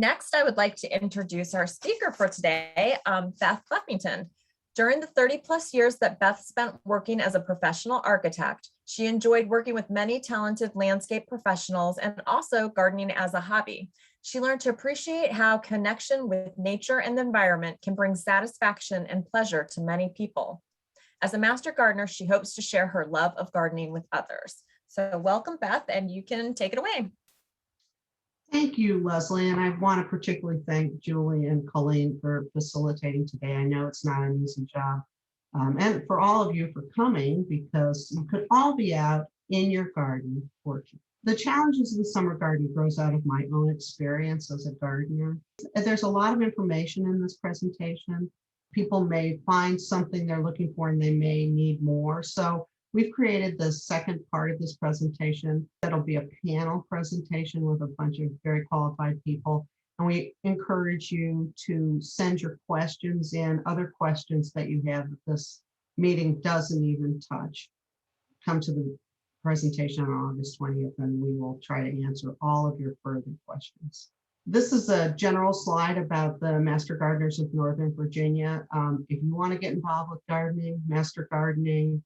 Next, I would like to introduce our speaker for today, Beth Buffington. During the 30+ years that Beth spent working as a professional architect, she enjoyed working with many talented landscape professionals and also gardening as a hobby. She learned to appreciate how connection with nature and the environment can bring satisfaction and pleasure to many people. As a master gardener, she hopes to share her love of gardening with others. So welcome, Beth, and you can take it away. Thank you, Leslie, and I want to particularly thank Julie and Colleen for facilitating today. I know it's not an easy job, and for all of you for coming, because you could all be out in your garden working. The challenges of the summer garden grows out of my own experience as a gardener. There's a lot of information in this presentation. People may find something they're looking for and they may need more. So we've created the second part of this presentation. That'll be a panel presentation with a bunch of very qualified people. And we encourage you to send your questions in, other questions that you have that this meeting doesn't even touch. Come to the presentation on August 20th, and we will try to answer all of your further questions. This is a general slide about the Master Gardeners of Northern Virginia. If you want to get involved with gardening, master gardening,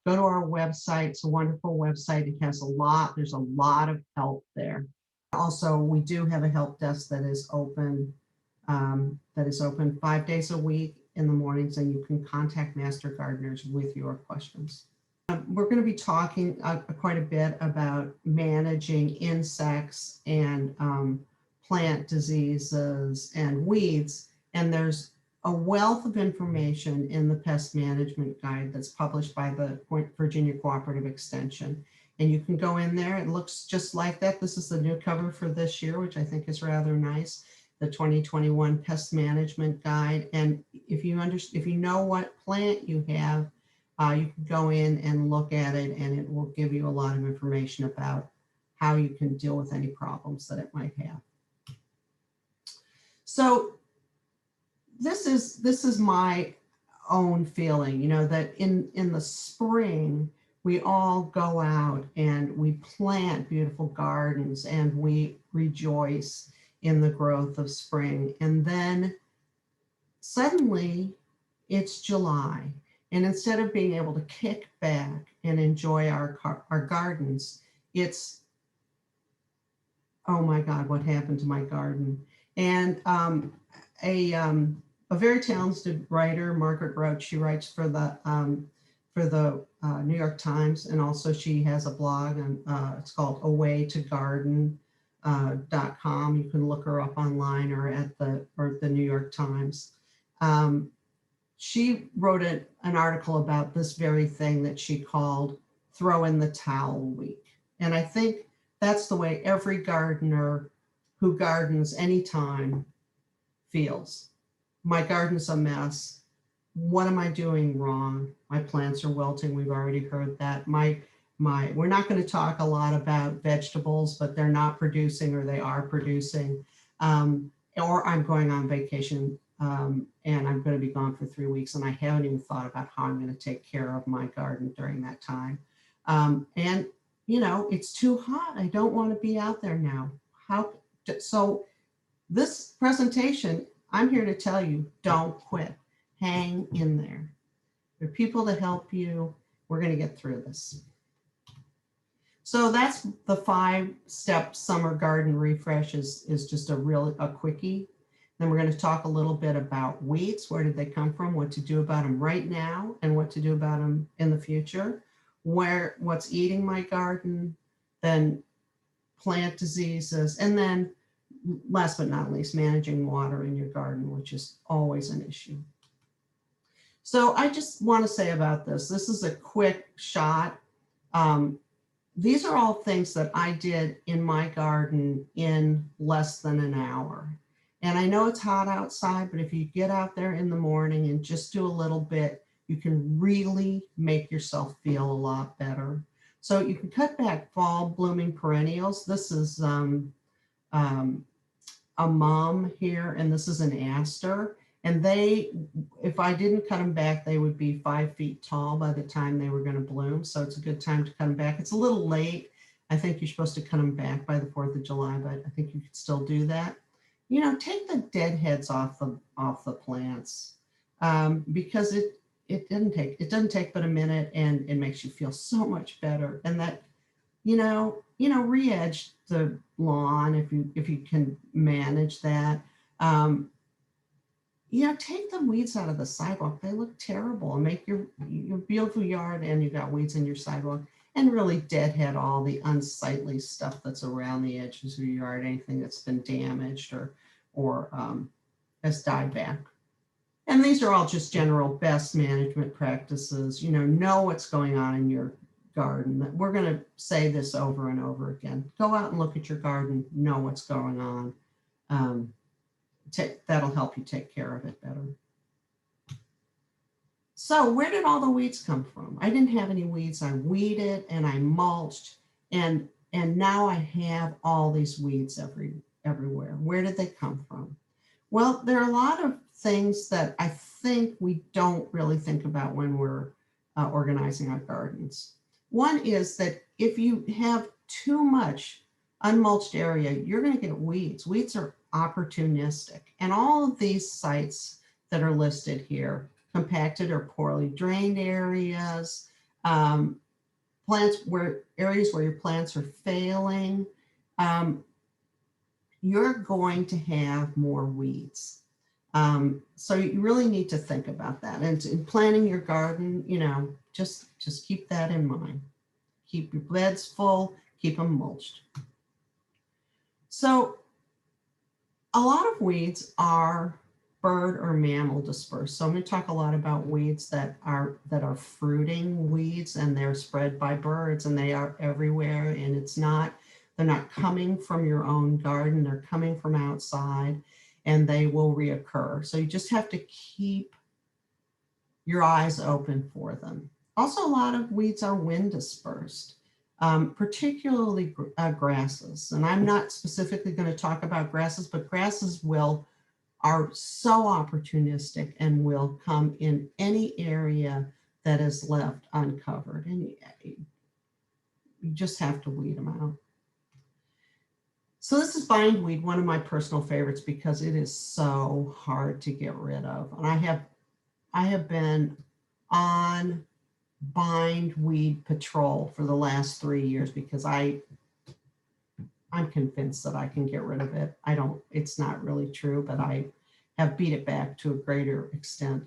go to our website. It's a wonderful website. It has there's a lot of help there. Also, we do have a help desk that is open 5 days a week in the mornings, and you can contact master gardeners with your questions. We're going to be talking quite a bit about managing insects and plant diseases and weeds, and there's a wealth of information in the pest management guide that's published by the Virginia Cooperative Extension. And you can go in there. It looks just like that. This is the new cover for this year, which I think is rather nice. The 2021 Pest Management Guide. And if you know what plant you have, you can go in and look at it, and it will give you a lot of information about how you can deal with any problems that it might have. So this is my own feeling, that in the spring, we all go out and we plant beautiful gardens and we rejoice in the growth of spring. And then suddenly it's July. And instead of being able to kick back and enjoy our gardens, it's, oh my God, what happened to my garden? And a very talented writer, Margaret Roach, she writes for the New York Times, and also she has a blog, and it's called awaytogarden.com. You can look her up online or at the New York Times. She wrote an article about this very thing that she called throw in the towel week. And I think that's the way every gardener who gardens anytime feels. My garden's a mess. What am I doing wrong? My plants are wilting. We've already heard that. We're not going to talk a lot about vegetables, but they're not producing or they are producing. Or I'm going on vacation and I'm going to be gone for 3 weeks, and I haven't even thought about how I'm going to take care of my garden during that time. And it's too hot. I don't want to be out there now. So this presentation, I'm here to tell you, don't quit. Hang in there. There are people to help you. We're going to get through this. So that's the 5-step summer garden refresh is just a quickie. Then we're going to talk a little bit about weeds. Where did they come from? What to do about them right now, and what to do about them in the future. What's eating my garden, then plant diseases, and then last but not least, managing water in your garden, which is always an issue. So I just want to say about this is a quick shot. These are all things that I did in my garden in less than an hour. And I know it's hot outside, but if you get out there in the morning and just do a little bit, you can really make yourself feel a lot better. So you can cut back fall blooming perennials. This is a mom here, and this is an aster. And if I didn't cut them back, they would be 5 feet tall by the time they were going to bloom. So it's a good time to cut them back. It's a little late. I think you're supposed to cut them back by the 4th of July, but I think you could still do that. take the dead heads off the plants, because it doesn't take but a minute, and it makes you feel so much better. And that, re-edge the lawn if you can manage that. Take the weeds out of the sidewalk. They look terrible, and make your beautiful yard, and you've got weeds in your sidewalk, and really deadhead all the unsightly stuff that's around the edges of your yard, anything that's been damaged or has died back. And these are all just general best management practices. Know what's going on in your garden. We're going to say this over and over again. Go out and look at your garden, know what's going on. That'll help you take care of it better. So where did all the weeds come from? I didn't have any weeds. I weeded and I mulched, and now I have all these weeds everywhere. Where did they come from? Well, there are a lot of things that I think we don't really think about when we're organizing our gardens. One is that if you have too much unmulched area, you're going to get weeds. Weeds are opportunistic, and all of these sites that are listed here, compacted or poorly drained areas, areas where your plants are failing, you're going to have more weeds. So you really need to think about that. And in planning your garden, just keep that in mind. Keep your beds full, keep them mulched. So a lot of weeds are bird or mammal dispersed. So I'm going to talk a lot about weeds that are fruiting weeds, and they're spread by birds, and they are everywhere, and they're not coming from your own garden, they're coming from outside, and they will reoccur. So you just have to keep your eyes open for them. Also, a lot of weeds are wind dispersed, particularly grasses. And I'm not specifically going to talk about grasses, but grasses are so opportunistic and will come in any area that is left uncovered. And you just have to weed them out. So this is bindweed, one of my personal favorites, because it is so hard to get rid of. And I have been on bindweed patrol for the last 3 years because I'm convinced that I can get rid of it. It's not really true, but I have beat it back to a greater extent.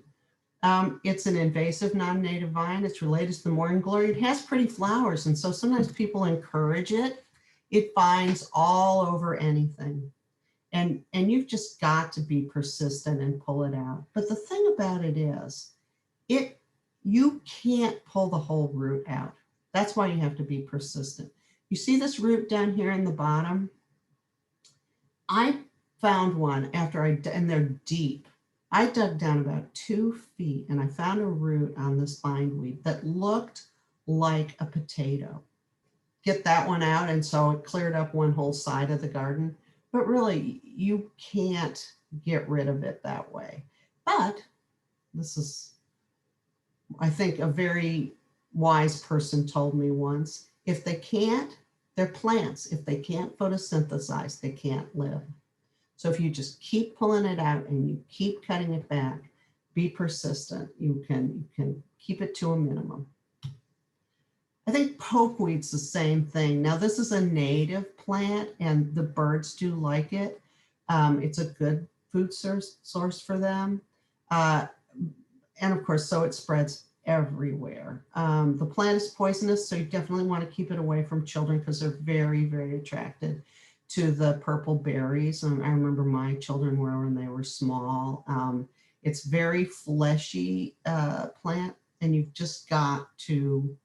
It's an invasive non-native vine. It's related to the morning glory. It has pretty flowers, and so sometimes people encourage it. It binds all over anything. And you've just got to be persistent and pull it out. But the thing about it is, you can't pull the whole root out. That's why you have to be persistent. You see this root down here in the bottom? I found one and they're deep. I dug down about 2 feet and I found a root on this bindweed that looked like a potato. Get that one out, and so it cleared up one whole side of the garden. But really, you can't get rid of it that way. But this is, I think, a very wise person told me once, if they can't, they're plants. If they can't photosynthesize, they can't live. So if you just keep pulling it out and you keep cutting it back, be persistent, you can keep it to a minimum. I think pokeweed's the same thing. Now, this is a native plant and the birds do like it. It's a good food source for them. And of course, so it spreads everywhere. The plant is poisonous, so you definitely want to keep it away from children because they're very, very attracted to the purple berries. And I remember my children were when they were small. It's very fleshy plant, and you've just got to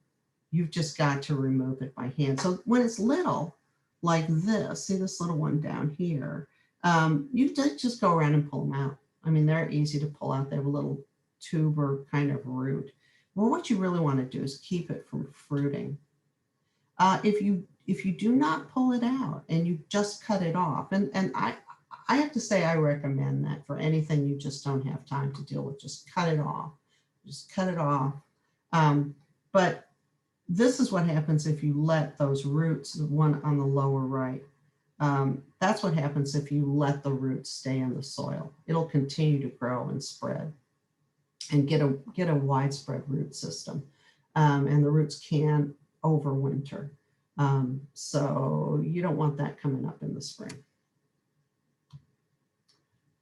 remove it by hand. So when it's little, like this, see this little one down here, you just go around and pull them out. I mean, they're easy to pull out. They have a little tuber kind of root. Well, what you really want to do is keep it from fruiting. If you do not pull it out and you just cut it off, and I have to say I recommend that for anything you just don't have time to deal with. Just cut it off. Just cut it off. But this is what happens if you let those roots, the one on the lower right, That's what happens if you let the roots stay in the soil. It'll continue to grow and spread and get a widespread root system. And the roots can overwinter. So you don't want that coming up in the spring.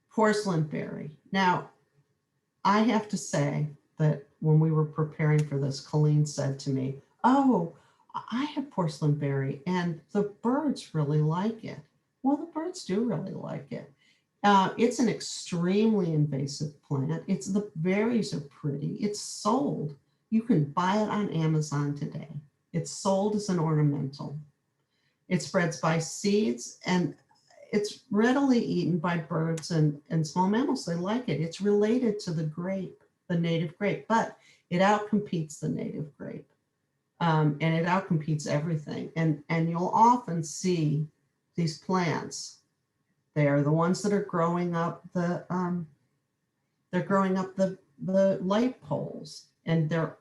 Porcelain berry. Now, I have to say that when we were preparing for this, Colleen said to me, oh, I have porcelain berry and the birds really like it. Well, the birds do really like it. It's an extremely invasive plant. The berries are pretty. It's sold. You can buy it on Amazon today. It's sold as an ornamental. It spreads by seeds and it's readily eaten by birds and small mammals. They like it. It's related to the grape, the native grape, but it outcompetes the native grape. And it outcompetes everything. And you'll often see these plants. They are the ones that are growing up the light poles, and they're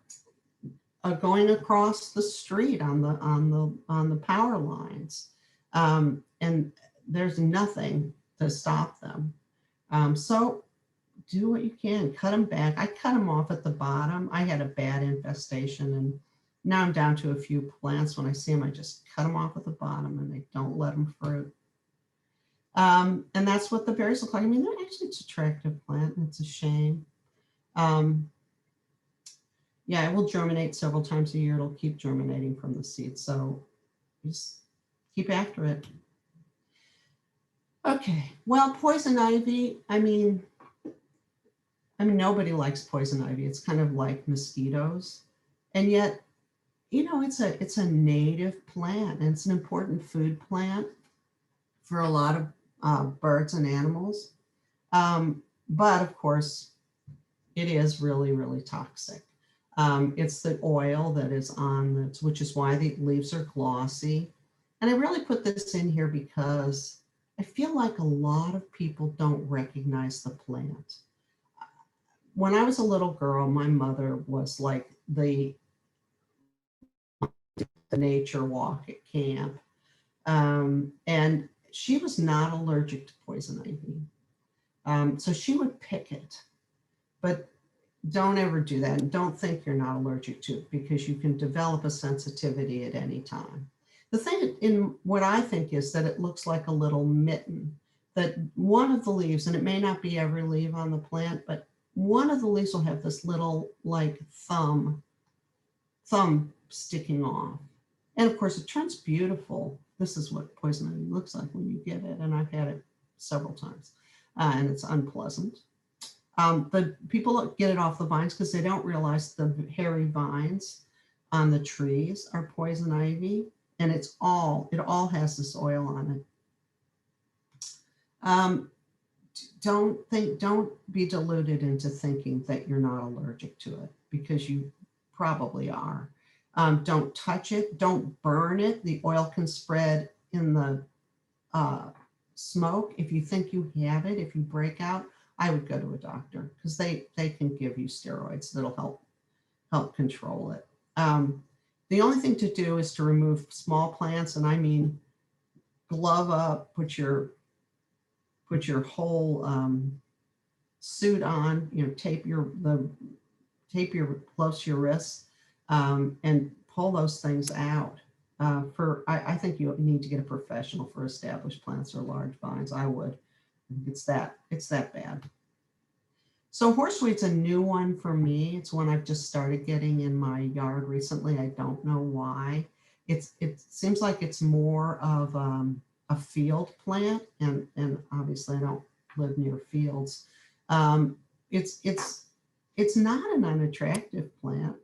going across the street on the power lines, and there's nothing to stop them. So do what you can, cut them back. I cut them off at the bottom. I had a bad infestation, and now I'm down to a few plants. When I see them, I just cut them off at the bottom, and I don't let them fruit. And that's what the berries look like. I mean, they're actually, it's an attractive plant, and it's a shame. Yeah, it will germinate several times a year. It'll keep germinating from the seeds. So just keep after it. Okay, well, poison ivy, I mean, nobody likes poison ivy. It's kind of like mosquitoes. And yet, you know, it's a native plant, and it's an important food plant for a lot of birds and animals. But of course, it is really, really toxic. It's the oil that is on it, which is why the leaves are glossy. And I really put this in here because I feel like a lot of people don't recognize the plant. When I was a little girl, my mother was like the nature walk at camp. And she was not allergic to poison ivy. So she would pick it, but don't ever do that. And don't think you're not allergic to it, because you can develop a sensitivity at any time. The thing in what I think is that it looks like a little mitten, that one of the leaves, and it may not be every leaf on the plant, but one of the leaves will have this little like thumb sticking off. And of course it turns beautiful. This is what poison ivy looks like when you get it. And I've had it several times, and it's unpleasant. But people get it off the vines because they don't realize the hairy vines on the trees are poison ivy, and it all has this oil on it. Don't be deluded into thinking that you're not allergic to it, because you probably are. Don't touch it. Don't burn it. The oil can spread in the smoke. If you think you have it, if you break out, I would go to a doctor, because they can give you steroids that'll help control it. The only thing to do is to remove small plants, and I mean glove up, put your whole suit on, you know, tape your gloves to your wrists, and pull those things out. I think you need to get a professional for established plants or large vines. I would. It's that bad. So horseweed's a new one for me. It's one I've just started getting in my yard recently. I don't know why. It seems like it's more of a field plant, and obviously I don't live near fields. It's not an unattractive plant.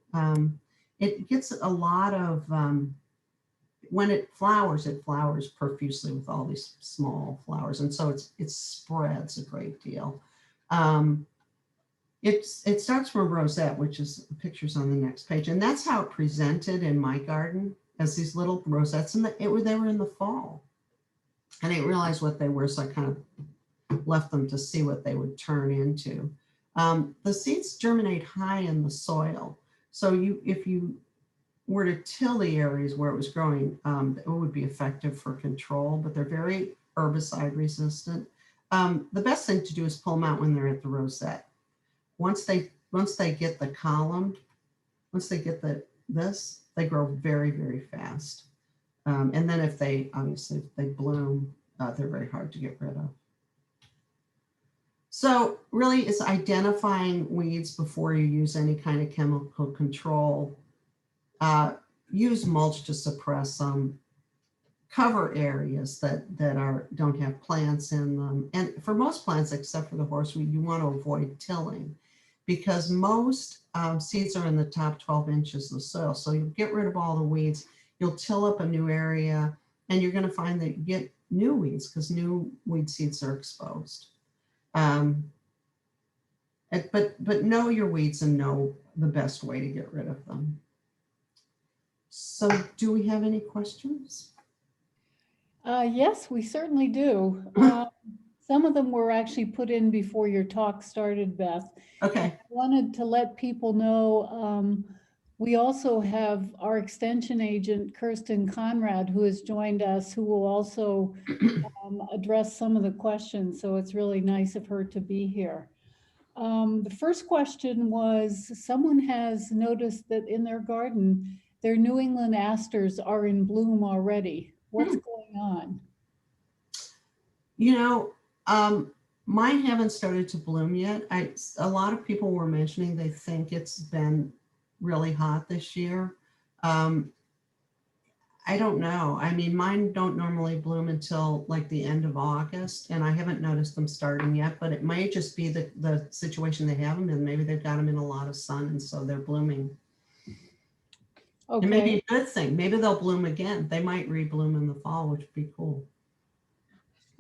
It gets a lot of, when it flowers profusely with all these small flowers. And so it spreads a great deal. It starts from a rosette, which is pictures on the next page. And that's how it presented in my garden, as these little rosettes. And they were in the fall. I didn't realize what they were, so I kind of left them to see what they would turn into. The seeds germinate high in the soil. So if you were to till the areas where it was growing, it would be effective for control, but they're very herbicide resistant. The best thing to do is pull them out when they're at the rosette. Once they get the column, once they get this, they grow very, very fast. And then if they bloom, they're very hard to get rid of. So really it's identifying weeds before you use any kind of chemical control. Use mulch to suppress them. Cover areas that don't have plants in them. And for most plants, except for the horseweed, you want to avoid tilling because most seeds are in the top 12 inches of soil. So you get rid of all the weeds, you'll till up a new area, and you're going to find that you get new weeds because new weed seeds are exposed. But know your weeds and know the best way to get rid of them. So do we have any questions? Yes, we certainly do. Some of them were actually put in before your talk started, Beth. Okay. I wanted to let people know we also have our extension agent, Kirsten Conrad, who has joined us, who will also address some of the questions. So it's really nice of her to be here. The first question was, someone has noticed that in their garden, their New England asters are in bloom already. What's going on? You know, mine haven't started to bloom yet. A lot of people were mentioning they think it's been really hot this year. I don't know. I mean, mine don't normally bloom until like the end of August, and I haven't noticed them starting yet, but it might just be the situation they have them in. Maybe they've got them in a lot of sun, and so they're blooming. Okay. It may be a good thing. Maybe they'll bloom again. They might rebloom in the fall, which would be cool.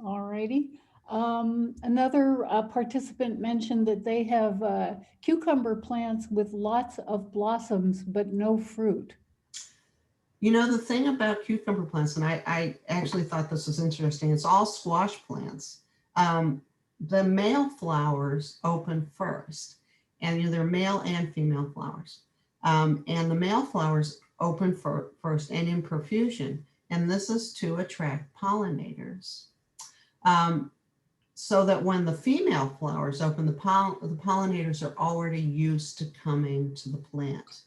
All righty. Another participant mentioned that they have cucumber plants with lots of blossoms, but no fruit. You know, the thing about cucumber plants, and I actually thought this was interesting, it's all squash plants. The male flowers open first, and they're male and female flowers. And the male flowers open first and in profusion, and this is to attract pollinators. So that when the female flowers open, the pollinators are already used to coming to the plant.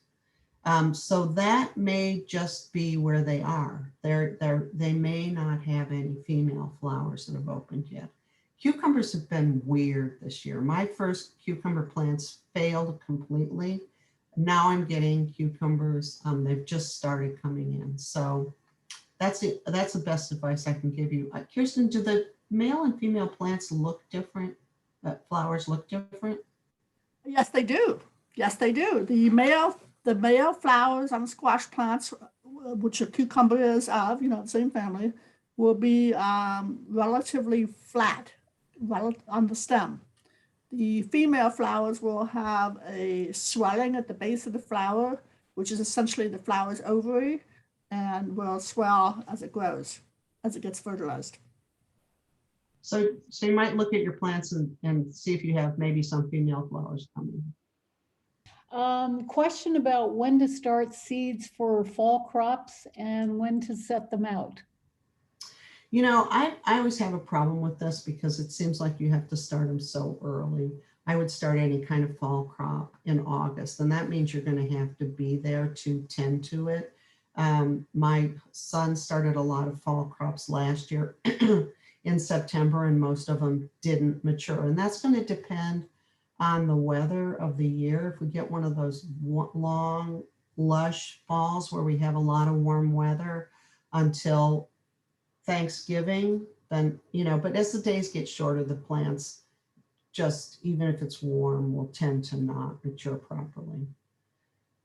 So that may just be where they are. They may not have any female flowers that have opened yet. Cucumbers have been weird this year. My first cucumber plants failed completely. Now I'm getting cucumbers. They've just started coming in. So that's it. That's the best advice I can give you. Kirsten, do the male and female plants look different? Flowers look different? Yes, they do. Yes, they do. The male flowers on squash plants, which a cucumber is of, the same family, will be relatively flat on the stem. The female flowers will have a swelling at the base of the flower, which is essentially the flower's ovary, and will swell as it grows, as it gets fertilized. So you might look at your plants and see if you have maybe some female flowers coming. Question about when to start seeds for fall crops and when to set them out. You know, I always have a problem with this because it seems like you have to start them so early. I would start any kind of fall crop in August, and that means you're going to have to be there to tend to it. My son started a lot of fall crops last year in September, and most of them didn't mature. And that's going to depend on the weather of the year. If we get one of those long, lush falls where we have a lot of warm weather until Thanksgiving, then, but as the days get shorter, the plants just, even if it's warm, will tend to not mature properly.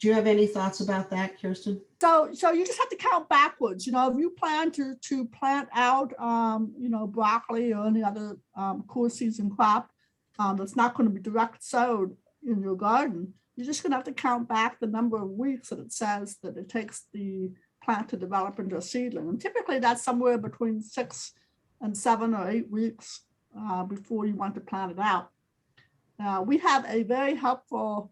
Do you have any thoughts about that, Kirsten? So you just have to count backwards. If you plan to plant out, broccoli or any other cool season crop that's not going to be direct sowed in your garden, you're just going to have to count back the number of weeks that it says that it takes the plant to develop into a seedling. And typically that's somewhere between 6 and 7 or 8 weeks before you want to plant it out. We have a very helpful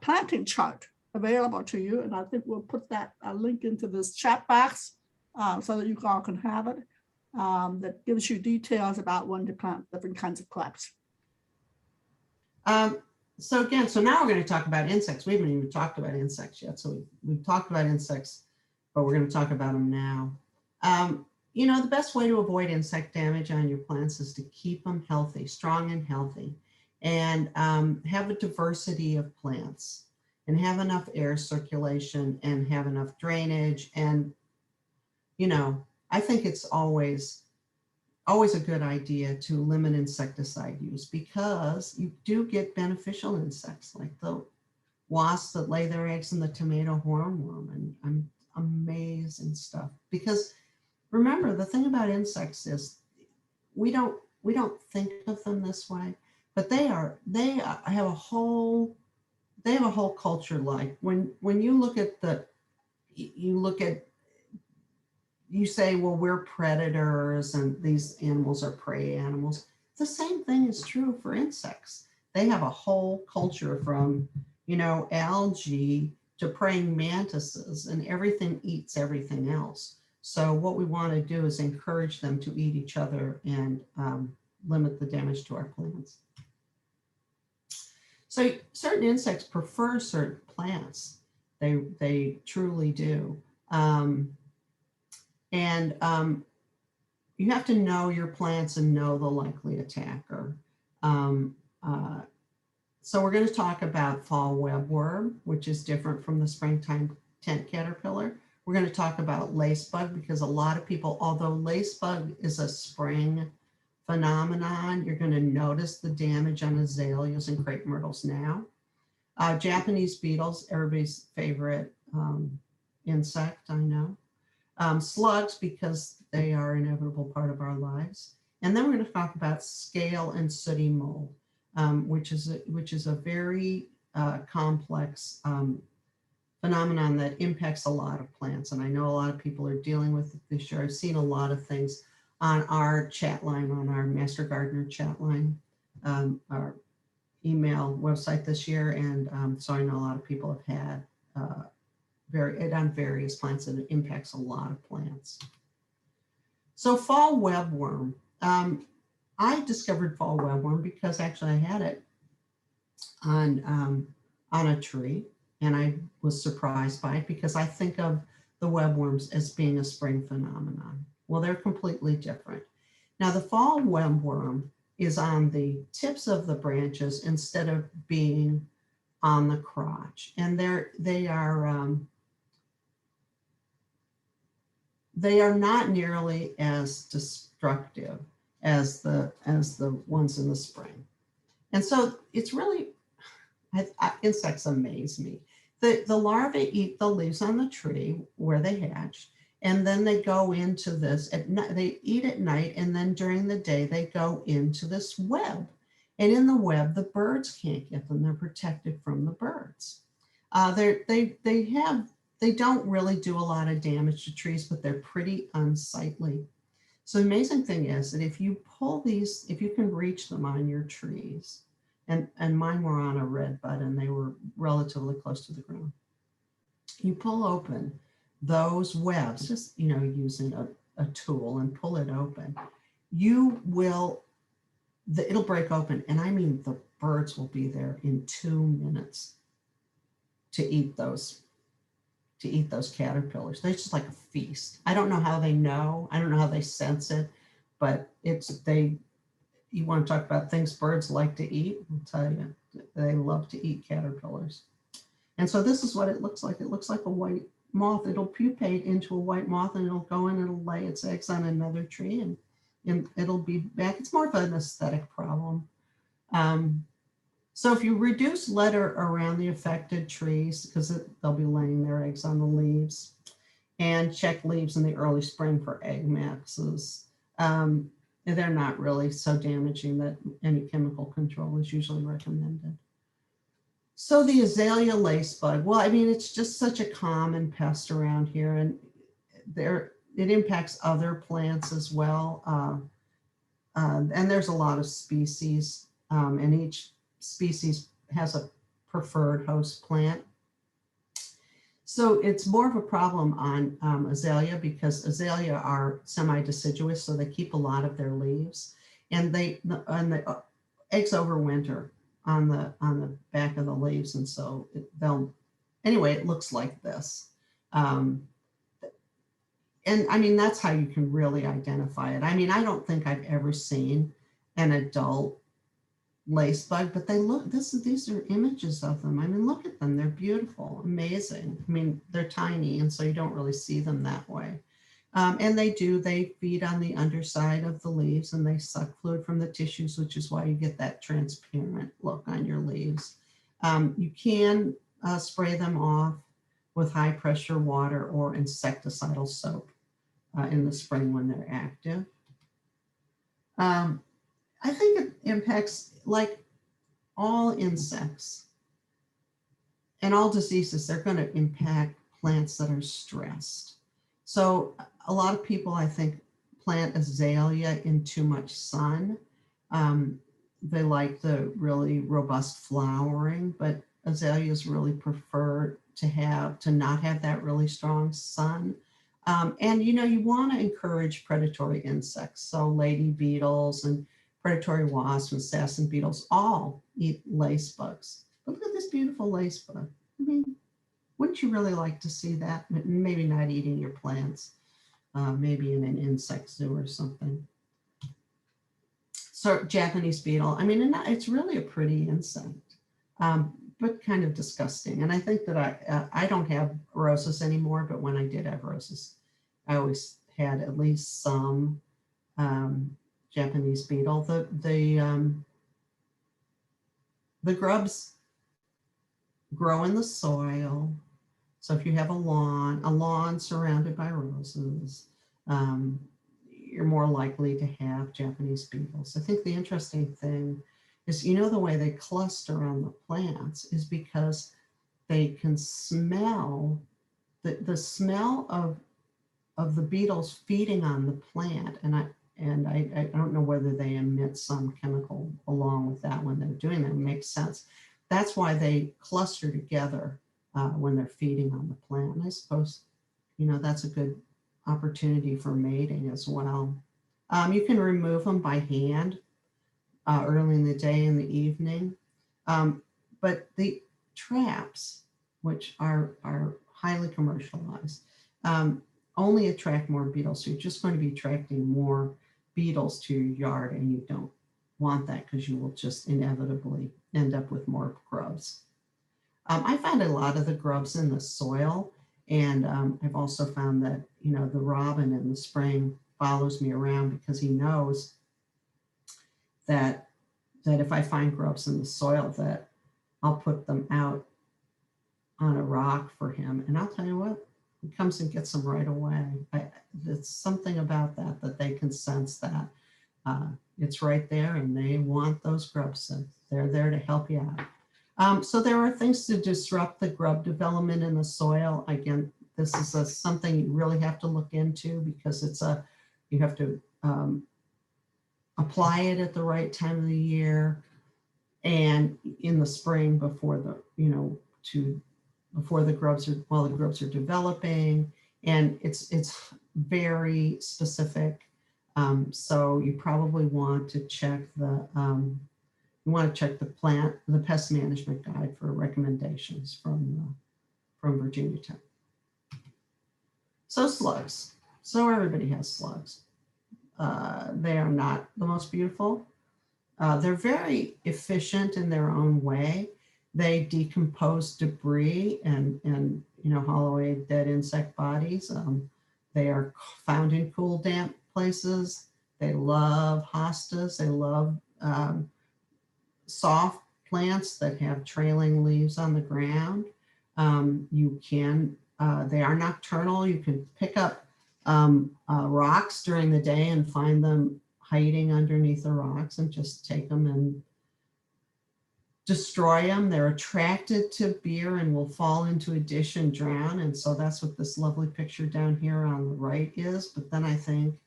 planting chart available to you, and I think we'll put that link into this chat box so that you all can have it. that gives you details about when to plant different kinds of crops. So again, so now we're going to talk about insects. We haven't even talked about insects yet. So we've talked about insects, but we're going to talk about them now. You know, the best way to avoid insect damage on your plants is to keep them healthy, strong and healthy, and have a diversity of plants and have enough air circulation and have enough drainage. And, you know, I think it's always a good idea to limit insecticide use because you do get beneficial insects like the wasps that lay their eggs in the tomato hornworm and amazing stuff. Because remember, the thing about insects is we don't think of them this way, but they have a whole culture. Like when you look at you say, well, we're predators and these animals are prey animals. The same thing is true for insects. They have a whole culture from, you know, algae to praying mantises, and everything eats everything else. So what we want to do is encourage them to eat each other and limit the damage to our plants. So certain insects prefer certain plants. They truly do. You have to know your plants and know the likely attacker. So we're going to talk about fall webworm, which is different from the springtime tent caterpillar. We're going to talk about lacebug because a lot of people, although lacebug is a spring phenomenon, you're going to notice the damage on azaleas and crepe myrtles now. Japanese beetles, everybody's favorite insect, I know. Slugs, because they are an inevitable part of our lives. And then we're going to talk about scale and sooty mold, which is a very complex phenomenon that impacts a lot of plants. And I know a lot of people are dealing with it this year. I've seen a lot of things on our chat line, on our Master Gardener chat line, our email website this year. And so I know a lot of people have had on various plants, and it impacts a lot of plants. So fall webworm. I discovered fall webworm because actually I had it on a tree, and I was surprised by it because I think of the webworms as being a spring phenomenon. Well, they're completely different. Now, the fall webworm is on the tips of the branches instead of being on the crotch, and they are not nearly as destructive as the ones in the spring. And so it's really, insects amaze me. The larvae eat the leaves on the tree where they hatch, and then they go into this at night. They eat at night, and then during the day they go into this web. And in the web, the birds can't get them. They're protected from the birds. They don't really do a lot of damage to trees, but they're pretty unsightly. So the amazing thing is that if you pull these, if you can reach them on your trees, and mine were on a red bud and they were relatively close to the ground, you pull open those webs, just, you know, using a tool and pull it open, it'll break open. And I mean, the birds will be there in 2 minutes to eat those caterpillars. They're just like a feast. I don't know how they know. I don't know how they sense it, but you want to talk about things birds like to eat? I'll tell you, they love to eat caterpillars. And so this is what it looks like. It looks like a white moth. It'll pupate into a white moth, and it'll go in and it'll lay its eggs on another tree, and it'll be back. It's more of an aesthetic problem. So if you reduce litter around the affected trees, because they'll be laying their eggs on the leaves, and check leaves in the early spring for egg masses, they're not really so damaging that any chemical control is usually recommended. So the azalea lacebug, well, I mean, it's just such a common pest around here, and it impacts other plants as well. And there's a lot of species, and each species has a preferred host plant. So it's more of a problem on azalea because azalea are semi-deciduous, so they keep a lot of their leaves, and the eggs overwinter on the back of the leaves, and so anyway, it looks like this. And I mean, that's how you can really identify it. I mean, I don't think I've ever seen an adult lace bug, but these are images of them. I mean, look at them. They're beautiful, amazing. I mean, they're tiny, and so you don't really see them that way. And they feed on the underside of the leaves, and they suck fluid from the tissues, which is why you get that transparent look on your leaves. You can spray them off with high pressure water or insecticidal soap in the spring when they're active. I think it impacts, like all insects and all diseases, they're going to impact plants that are stressed. So a lot of people, I think, plant azalea in too much sun. They like the really robust flowering, but azaleas really prefer to not have that really strong sun. And you want to encourage predatory insects. So lady beetles and predatory wasps and assassin beetles all eat lace bugs. But look at this beautiful lace bug. I mean, wouldn't you really like to see that? Maybe not eating your plants, maybe in an insect zoo or something. So Japanese beetle, I mean, it's really a pretty insect, but kind of disgusting. And I think that I don't have roses anymore, but when I did have roses, I always had at least some Japanese beetle. The grubs grow in the soil. So if you have a lawn surrounded by roses, you're more likely to have Japanese beetles. I think the interesting thing is, the way they cluster on the plants is because they can smell the smell of the beetles feeding on the plant. And I don't know whether they emit some chemical along with that when they're doing that. It makes sense. That's why they cluster together when they're feeding on the plant. And I suppose, that's a good opportunity for mating as well. You can remove them by hand early in the day and the evening. But the traps, which are highly commercialized, only attract more beetles. So you're just going to be attracting more beetles to your yard, and you don't want that because you will just inevitably end up with more grubs. I find a lot of the grubs in the soil, and I've also found that, the robin in the spring follows me around because he knows that if I find grubs in the soil, that I'll put them out on a rock for him. And I'll tell you what, he comes and gets them right away. It's something about that they can sense that it's right there, and they want those grubs. And they're there to help you out. So there are things to disrupt the grub development in the soil. Again, this is something you really have to look into because you have to apply it at the right time of the year and in the spring before the grubs are developing, and it's very specific. So you probably want to check the pest management guide for recommendations from Virginia Tech. So slugs. So everybody has slugs. They are not the most beautiful. They're very efficient in their own way. They decompose debris and hollow away dead insect bodies. They are found in cool, damp places. They love hostas. They love soft plants that have trailing leaves on the ground. They are nocturnal. You can pick up rocks during the day and find them hiding underneath the rocks and just take them and destroy them. They're attracted to beer and will fall into a dish and drown. And so that's what this lovely picture down here on the right is. But then I think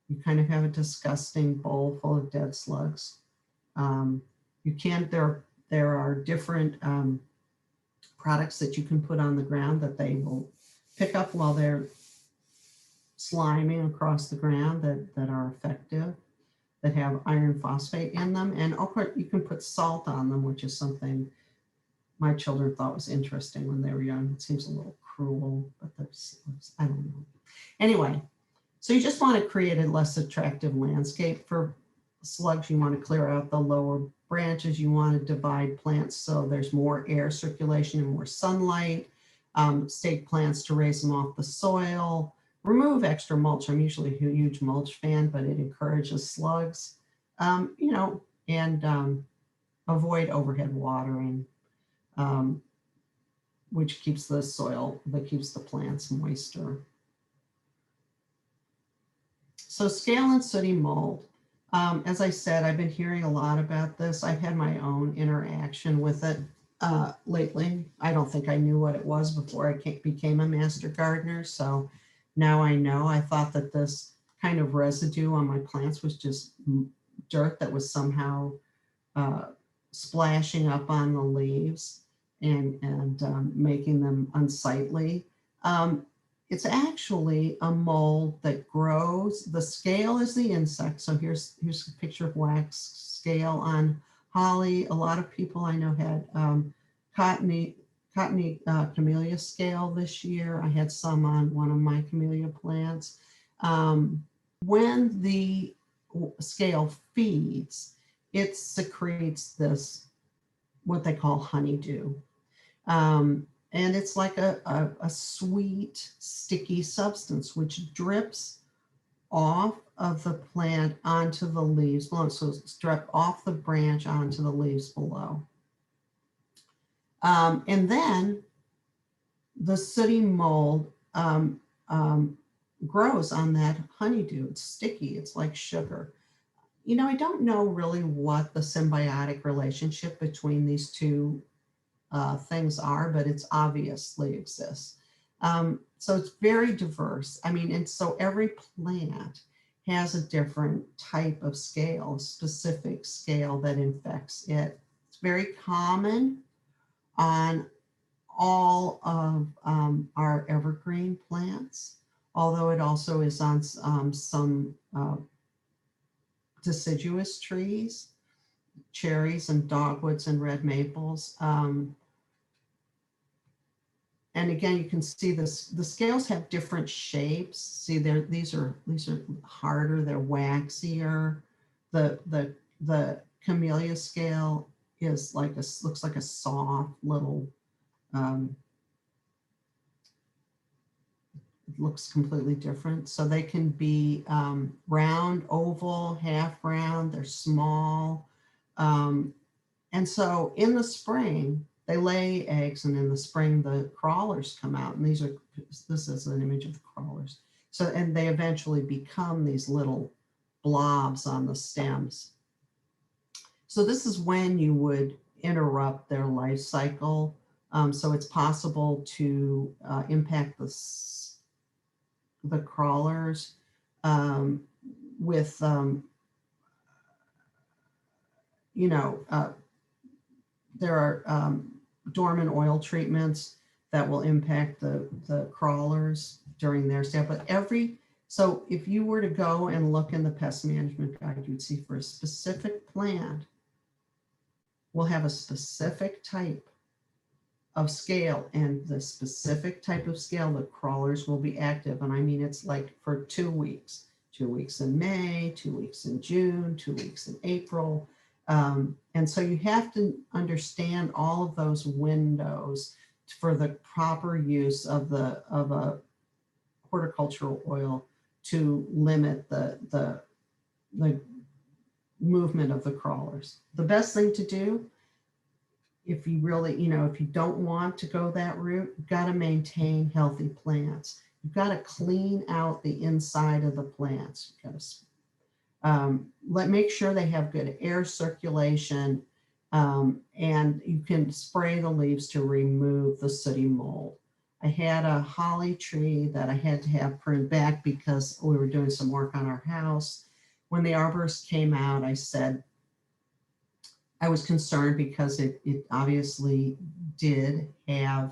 you kind of have a disgusting bowl full of dead slugs. There are different products that you can put on the ground that they will pick up while they're sliming across the ground that are effective, that have iron phosphate in them. And of course, you can put salt on them, which is something my children thought was interesting when they were young. It seems a little cruel, but that's, I don't know. Anyway, so you just want to create a less attractive landscape for slugs. You want to clear out the lower branches. You want to divide plants so there's more air circulation and more sunlight. Stake plants to raise them off the soil. Remove extra mulch. I'm usually a huge mulch fan, but it encourages slugs, you know, and avoid overhead watering, which keeps the soil, that keeps the plants moister. So scale and sooty mold. As I said, I've been hearing a lot about this. I've had my own interaction with it lately. I don't think I knew what it was before I became a master gardener. So now I know. I thought that this kind of residue on my plants was just dirt that was somehow splashing up on the leaves and making them unsightly. It's actually a mold that grows. The scale is the insect. So here's a picture of wax scale on holly. A lot of people I know had cottony camellia scale this year. I had some on one of my camellia plants. When the scale feeds, it secretes this, what they call honeydew. And it's like a sweet, sticky substance which drips off of the plant onto the leaves below. So it's drip off the branch onto the leaves below. And then the sooty mold grows on that honeydew. It's sticky, it's like sugar. You know, I don't know really what the symbiotic relationship between these two things are, but it's obviously exists. So it's very diverse. I mean, and so every plant has a different type of scale, specific scale that infects it. It's very common on all of our evergreen plants, although it also is on some deciduous trees, cherries and dogwoods and red maples. And again, you can see this, the scales have different shapes. See, these are harder, they're waxier. The camellia scale is like looks like a soft little, it looks completely different. So they can be round, oval, half round, they're small. And so in the spring, they lay eggs, and in the spring, the crawlers come out. And this is an image of the crawlers. So, and they eventually become these little blobs on the stems. So this is when you would interrupt their life cycle. So it's possible to impact the crawlers with, you know, there are dormant oil treatments that will impact the crawlers during their stay. But so if you were to go and look in the pest management guide, you'd see for a specific plant, we'll have a specific type of scale, and the specific type of scale, the crawlers will be active. And I mean, it's like for 2 weeks, 2 weeks in May, 2 weeks in June, 2 weeks in April. And so you have to understand all of those windows for the proper use of a horticultural oil to limit the movement of the crawlers. The best thing to do, if you really, you know, if you don't want to go that route, you've got to maintain healthy plants. You've got to clean out the inside of the plants. You've got to make sure they have good air circulation, and you can spray the leaves to remove the sooty mold. I had a holly tree that I had to have pruned back because we were doing some work on our house. When the arborist came out, I said, I was concerned because it obviously did have,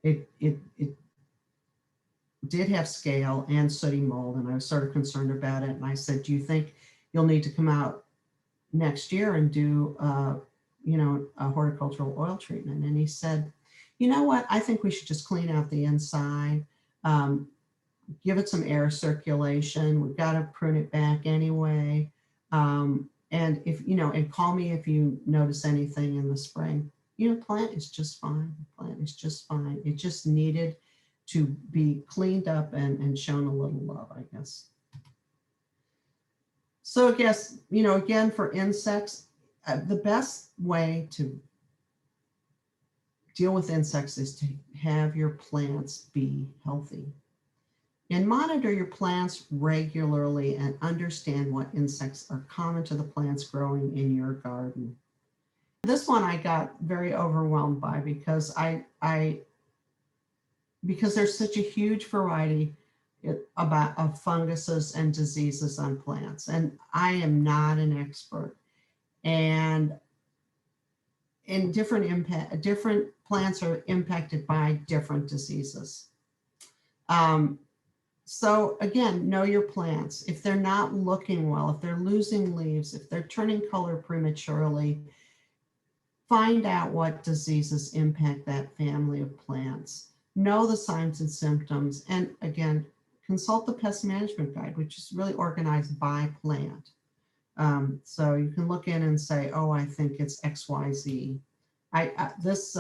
it did have scale and sooty mold, and I was sort of concerned about it. And I said, do you think you'll need to come out next year and do, you know, a horticultural oil treatment? And he said, you know what, I think we should just clean out the inside, give it some air circulation. We've got to prune it back anyway. And if, you know, and call me if you notice anything in the spring. You know, plant is just fine. Plant is just fine. It just needed to be cleaned up and shown a little love, I guess. So I guess, you know, again, for insects, the best way to deal with insects is to have your plants be healthy. And monitor your plants regularly and understand what insects are common to the plants growing in your garden. This one I got very overwhelmed by because because there's such a huge variety of funguses and diseases on plants. And I am not an expert. And different plants are impacted by different diseases. So again, know your plants. If they're not looking well, if they're losing leaves, if they're turning color prematurely, find out what diseases impact that family of plants. Know the signs and symptoms. And again, consult the pest management guide, which is really organized by plant. So you can look in and say, oh, I think it's XYZ. This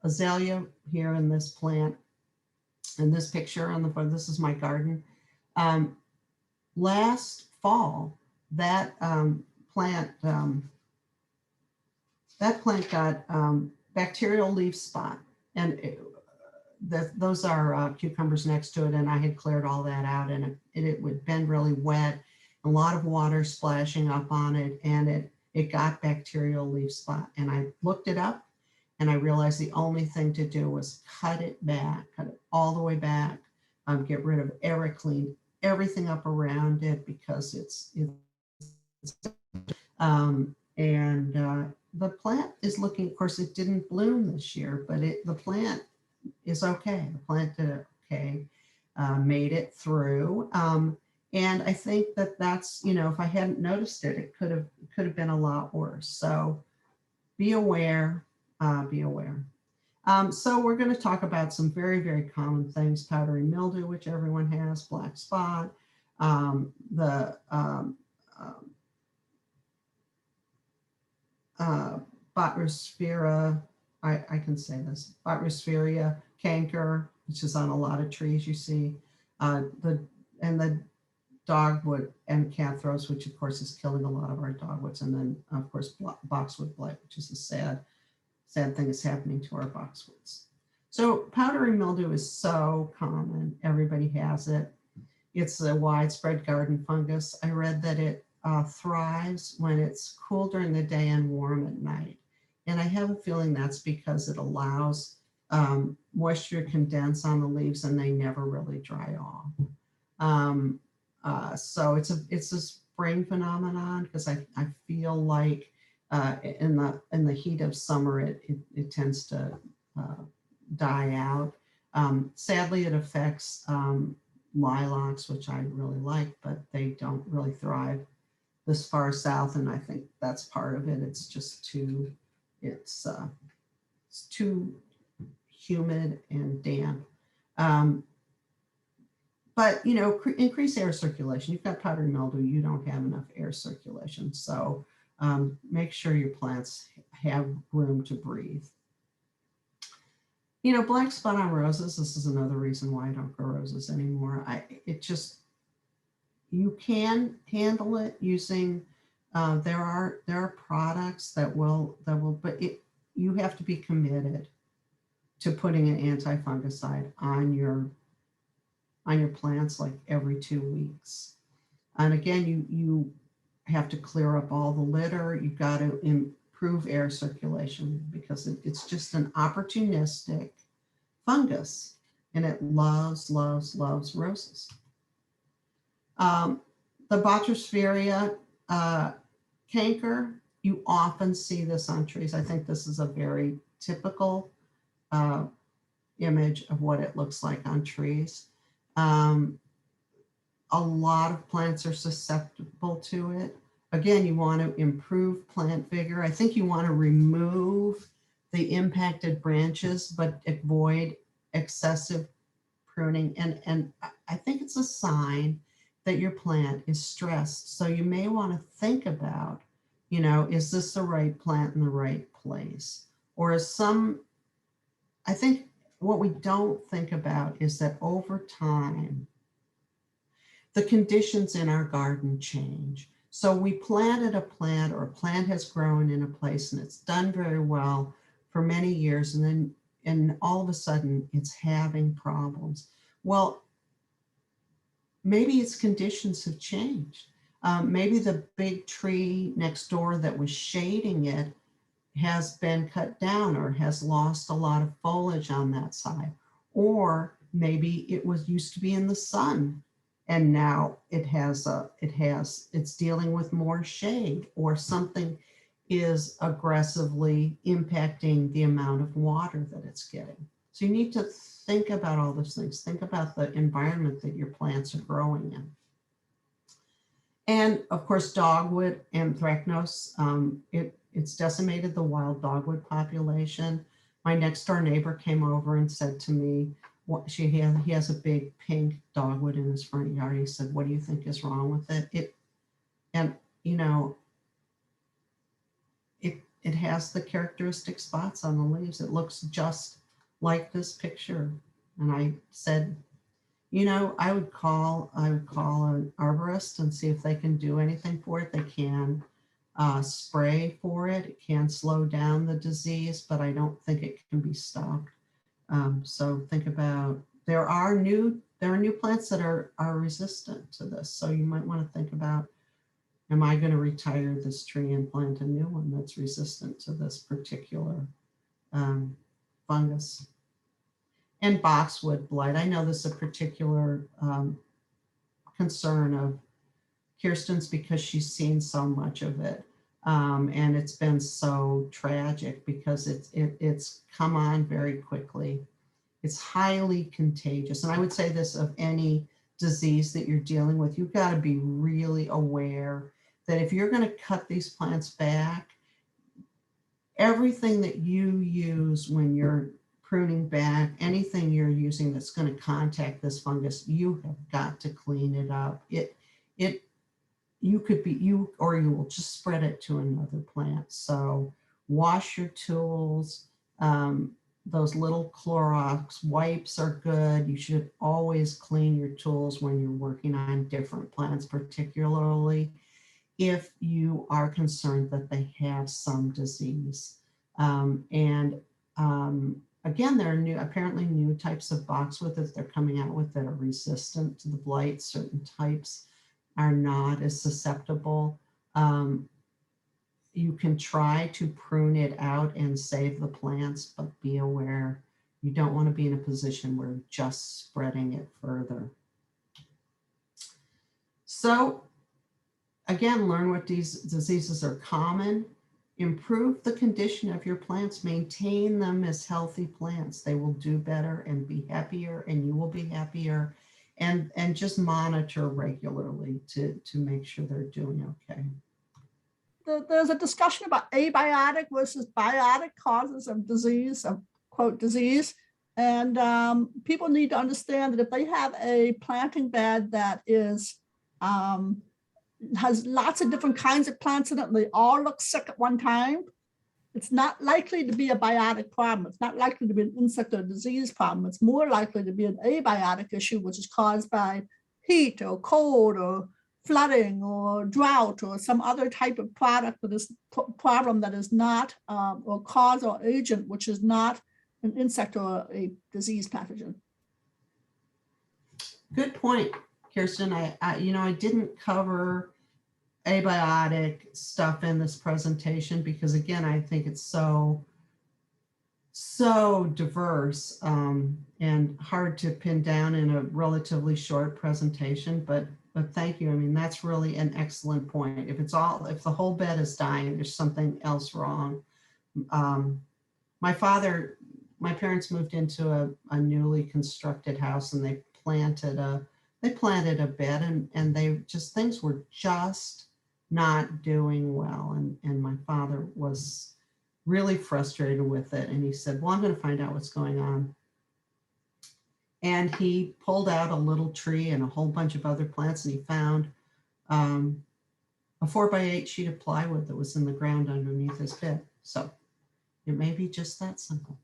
azalea here in this plant, in this picture on the front, this is my garden. Last fall, that plant got bacterial leaf spot, and those are cucumbers next to it, and I had cleared all that out, and it would been really wet, a lot of water splashing up on it, and it got bacterial leaf spot. And I looked it up, and I realized the only thing to do was cut it all the way back, get rid of clean everything up around it, because the plant is looking, of course, it didn't bloom this year, but the plant is okay. The plant did okay, made it through. And I think that's, you know, if I hadn't noticed it, it could have been a lot worse. So be aware, be aware. So we're going to talk about some very, very common things: powdery mildew, which everyone has, black spot, Botryosphaera, I can say this, Botryosphaera canker, which is on a lot of trees you see, the dogwood and canthros, which of course is killing a lot of our dogwoods, and then of course boxwood blight, which is a sad thing that's happening to our boxwoods. So powdery mildew is so common, everybody has it. It's a widespread garden fungus. I read that it thrives when it's cool during the day and warm at night. And I have a feeling that's because it allows moisture to condense on the leaves and they never really dry off. So it's a spring phenomenon, because I feel like in the heat of summer it tends to die out. Sadly, it affects lilacs, which I really like, but they don't really thrive this far south, and I think that's part of it. It's just too humid and damp. But you know, increase air circulation. You've got powdery mildew, you don't have enough air circulation, so make sure your plants have room to breathe. You know, black spot on roses, this is another reason why I don't grow roses anymore. You can handle it using, there are products that will, but you have to be committed to putting an anti-fungicide on your plants like every 2 weeks. And again, you have to clear up all the litter. You've got to improve air circulation, because it's just an opportunistic fungus, and it loves roses. The Botryosphaera Canker, you often see this on trees. I think this is a very typical image of what it looks like on trees. A lot of plants are susceptible to it. Again, you want to improve plant vigor. I think you want to remove the impacted branches, but avoid excessive pruning. And I think it's a sign that your plant is stressed. So you may want to think about, you know, is this the right plant in the right place? Or is I think what we don't think about is that over time, the conditions in our garden change. So we planted a plant, or a plant has grown in a place and it's done very well for many years, and all of a sudden it's having problems. Well, maybe its conditions have changed. Maybe the big tree next door that was shading it has been cut down or has lost a lot of foliage on that side. Or maybe it used to be in the sun and now it's dealing with more shade, or something is aggressively impacting the amount of water that it's getting. So you need to think about all those things. Think about the environment that your plants are growing in. And of course, dogwood, anthracnose, it's decimated the wild dogwood population. My next door neighbor came over and said to me, he has a big pink dogwood in his front yard. He said, "What do you think is wrong with it?" It has the characteristic spots on the leaves. It looks just like this picture. And I said, I would call an arborist and see if they can do anything for it. They can spray for it. It can slow down the disease, but I don't think it can be stopped. So think about, there are new plants that are resistant to this. So you might want to think about, am I going to retire this tree and plant a new one that's resistant to this particular fungus? And boxwood blight. I know this is a particular concern of Kirsten's because she's seen so much of it. And it's been so tragic because it's come on very quickly. It's highly contagious. And I would say this of any disease that you're dealing with, you've got to be really aware that if you're going to cut these plants back, everything that you use when you're pruning back, anything you're using that's going to contact this fungus, you have got to clean it up. You will just spread it to another plant. So wash your tools. Those little Clorox wipes are good. You should always clean your tools when you're working on different plants, particularly if you are concerned that they have some disease. Again, there are apparently new types of boxwood that they're coming out with that are resistant to the blight. Certain types are not as susceptible. You can try to prune it out and save the plants, but be aware, you don't want to be in a position where you're just spreading it further. So again, learn what these diseases are common. Improve the condition of your plants, maintain them as healthy plants. They will do better and be happier, and you will be happier. And just monitor regularly to make sure they're doing okay. There's a discussion about abiotic versus biotic causes of disease, of quote disease. And people need to understand that if they have a planting bed that is has lots of different kinds of plants in it, and they all look sick at one time, it's not likely to be a biotic problem. It's not likely to be an insect or disease problem. It's more likely to be an abiotic issue, which is caused by heat or cold or flooding or drought or some other type of problem that is not, or cause or agent, which is not an insect or a disease pathogen. Good point, Kirsten. I didn't cover abiotic stuff in this presentation because, again, I think it's so diverse and hard to pin down in a relatively short presentation. But but thank you. I mean, that's really an excellent point. If the whole bed is dying, there's something else wrong. My parents moved into a newly constructed house, and they planted a bed, and things were just not doing well. And my father was really frustrated with it. And he said, well, I'm going to find out what's going on. And he pulled out a little tree and a whole bunch of other plants, and he found a 4x8 sheet of plywood that was in the ground underneath his bed. So it may be just that simple.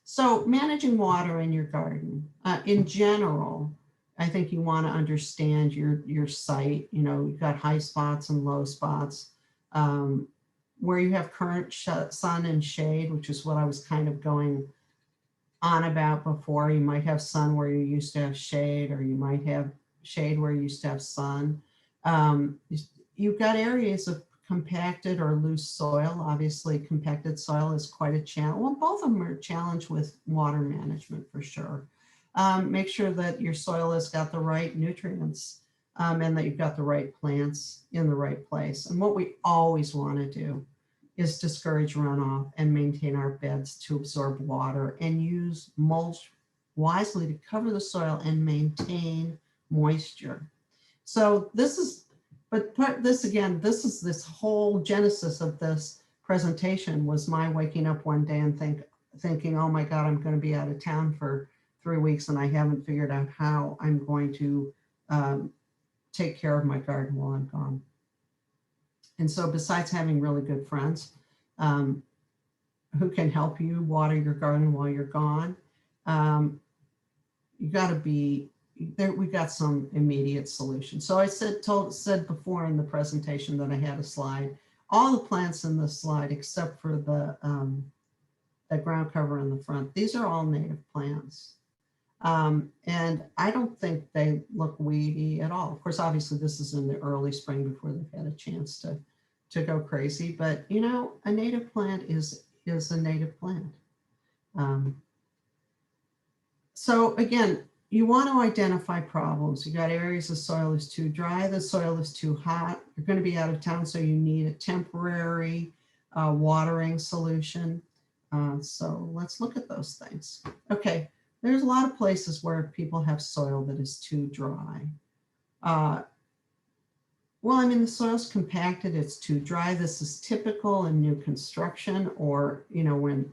So managing water in your garden, in general, I think you want to understand your site. You know, you've got high spots and low spots. Where you have current sun and shade, which is what I was kind of going on about before. You might have sun where you used to have shade, or you might have shade where you used to have sun. You've got areas of compacted or loose soil. Obviously, compacted soil is quite a challenge. Well, both of them are a challenge with water management for sure. Make sure that your soil has got the right nutrients and that you've got the right plants in the right place. And what we always want to do is discourage runoff and maintain our beds to absorb water, and use mulch wisely to cover the soil and maintain moisture. So this is this whole genesis of this presentation was my waking up one day and thinking, oh my God, I'm going to be out of town for 3 weeks, and I haven't figured out how I'm going to take care of my garden while I'm gone. And so besides having really good friends who can help you water your garden while you're gone, you got to be there. We got some immediate solutions. So I said before in the presentation that I had a slide. All the plants in this slide, except for the ground cover in the front, these are all native plants. And I don't think they look weedy at all. Of course, obviously this is in the early spring before they've had a chance to go crazy, but you know, a native plant is a native plant. So again, you want to identify problems. You got areas the soil is too dry, the soil is too hot. You're going to be out of town, so you need a temporary watering solution. So let's look at those things. Okay. There's a lot of places where people have soil that is too dry. Well, I mean, the soil's compacted, it's too dry. This is typical in new construction, or, you know, when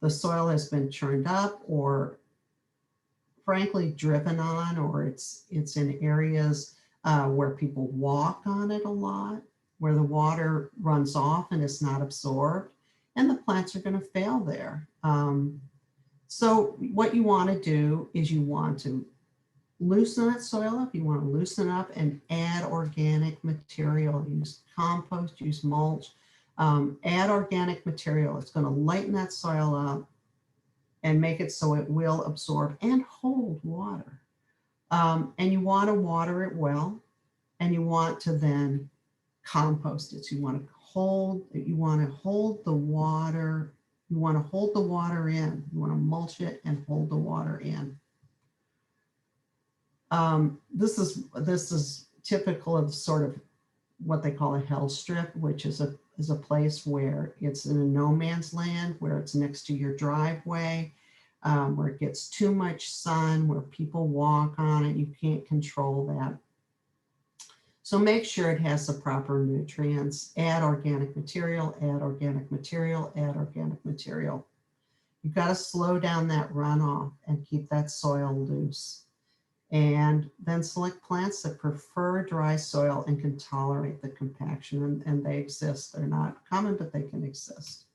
the soil has been churned up, or frankly driven on, or it's in areas where people walk on it a lot, where the water runs off and is not absorbed, and the plants are going to fail there. So what you want to do is you want to loosen that soil up. You want to loosen up and add organic material. Use compost, use mulch, add organic material. It's going to lighten that soil up and make it so it will absorb and hold water. And you want to water it well, and you want to then compost it. So you want to hold the water. You want to hold the water in. You want to mulch it and hold the water in. This is typical of sort of what they call a hell strip, which is a place where it's in a no man's land, where it's next to your driveway, where it gets too much sun, where people walk on it. You can't control that. So make sure it has the proper nutrients. Add organic material, add organic material, add organic material. You've got to slow down that runoff and keep that soil loose. And then select plants that prefer dry soil and can tolerate the compaction, and they exist. They're not common, but they can exist.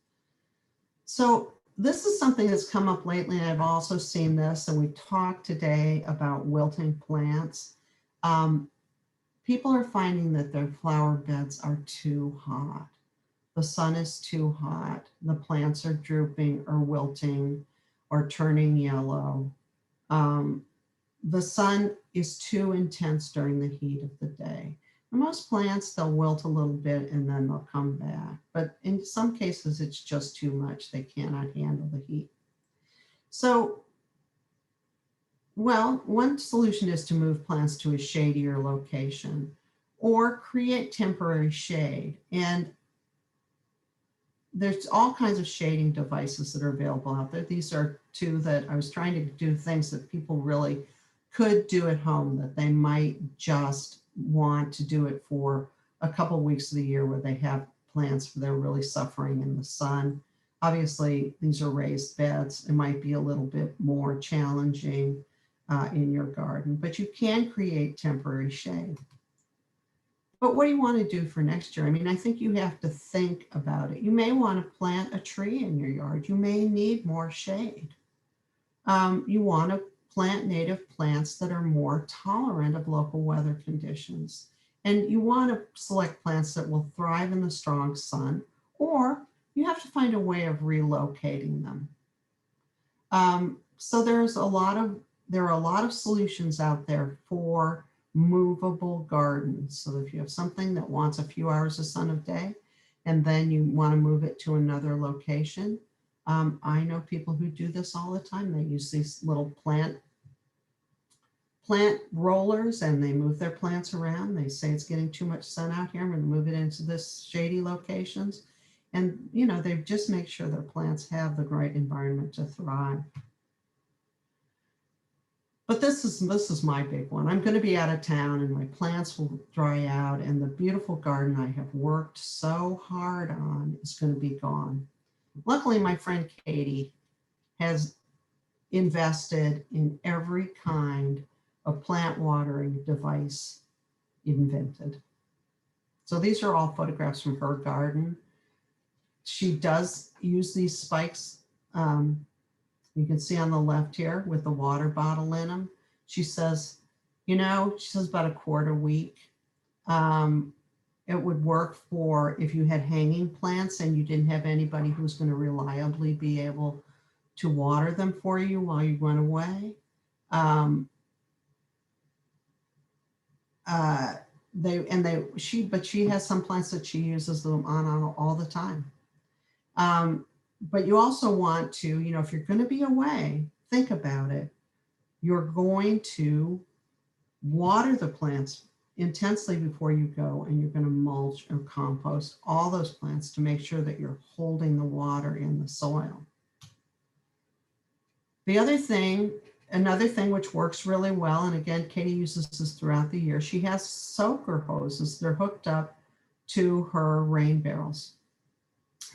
So this is something that's come up lately, and I've also seen this, and we talked today about wilting plants. People are finding that their flower beds are too hot. The sun is too hot. The plants are drooping or wilting or turning yellow. The sun is too intense during the heat of the day. And most plants, they'll wilt a little bit and then they'll come back. But in some cases, it's just too much. They cannot handle the heat. So Well, one solution is to move plants to a shadier location or create temporary shade. And there's all kinds of shading devices that are available out there. These are two that I was trying to do things that people really could do at home that they might just want to do it for a couple of weeks of the year where they have plants where they're really suffering in the sun. Obviously, these are raised beds. It might be a little bit more challenging in your garden, but you can create temporary shade. But what do you want to do for next year? I mean, I think you have to think about it. You may want to plant a tree in your yard. You may need more shade. You want to plant native plants that are more tolerant of local weather conditions. And you want to select plants that will thrive in the strong sun, or you have to find a way of relocating them. So there are a lot of solutions out there for movable gardens. So if you have something that wants a few hours of sun a day, and then you want to move it to another location, I know people who do this all the time. They use these little plant rollers and they move their plants around. They say it's getting too much sun out here. I'm going to move it into this shady locations. And, you know, they just make sure their plants have the right environment to thrive. But this is my big one. I'm going to be out of town and my plants will dry out and the beautiful garden I have worked so hard on is going to be gone. Luckily, my friend Katie has invested in every kind of plant watering device invented. So these are all photographs from her garden. She does use these spikes. You can see on the left here with the water bottle in them. She says, you know, she says about a quart a week. It would work for if you had hanging plants and you didn't have anybody who's going to reliably be able to water them for you while you went away. She has some plants that she uses them on all the time. But you also want to, you know, if you're going to be away, think about it. You're going to water the plants intensely before you go, and you're going to mulch or compost all those plants to make sure that you're holding the water in the soil. Another thing which works really well, and again, Katie uses this throughout the year, she has soaker hoses. They're hooked up to her rain barrels.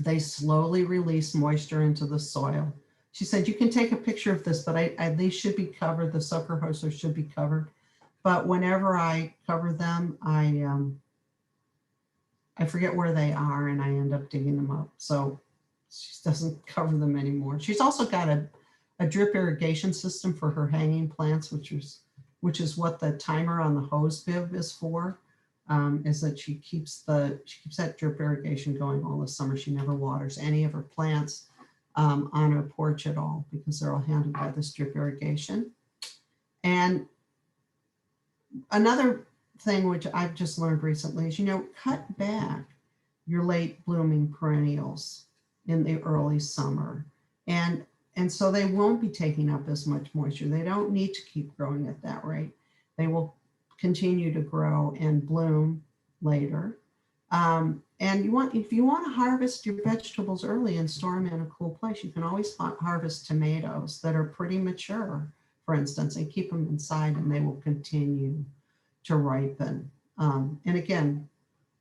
They slowly release moisture into the soil. She said, you can take a picture of this, but these should be covered. The soaker hoses should be covered. But whenever I cover them, I forget where they are and I end up digging them up. So she doesn't cover them anymore. She's also got a drip irrigation system for her hanging plants, which is what the timer on the hose bib is for. Is that she keeps that drip irrigation going all the summer. She never waters any of her plants on her porch at all because they're all handled by this drip irrigation. And another thing which I've just learned recently is, you know, cut back your late blooming perennials in the early summer. And so they won't be taking up as much moisture. They don't need to keep growing at that rate. They will continue to grow and bloom later. And if you want to harvest your vegetables early and store them in a cool place, you can always harvest tomatoes that are pretty mature, for instance, and keep them inside and they will continue to ripen. And again,